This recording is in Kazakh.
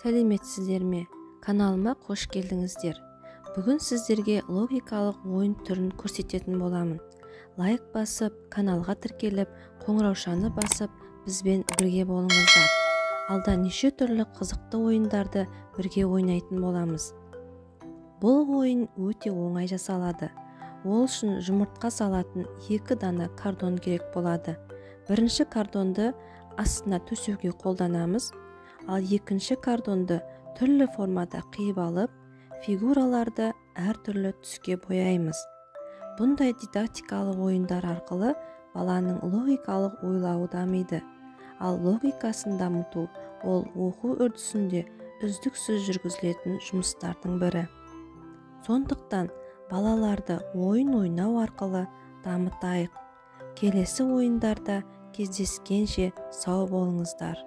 Сәлеметсіздер ме? Каналыма қош келдіңіздер. Бүгін сіздерге логикалық ойын түрін көрсететін боламын. Лайк басып, каналға тіркеліп, қоңыраушаны басып, бізбен бірге болыңыздар. Алда неше түрлі қызықты ойындарды бірге ойнайтын боламыз. Бұл ойын өте оңай жасалады. Ол үшін жұмыртқа салатын 2 дана кардон керек болады. Бірінші кардонды астына төсеуге қолданамыз, ал екінші кардонды түрлі формада қиып алып, фигураларды әртүрлі түске бояймыз. Бұндай дидактикалық ойындар арқылы баланың логикалық ойлауы дамиды. Ал логикасын дамыту ол оқу үрдісінде үздіксіз жүргізілетін жұмыстардың бірі. Сондықтан балаларды ойын ойнау арқылы дамытайық. Келесі ойындарда кездескенше сау болыңыздар.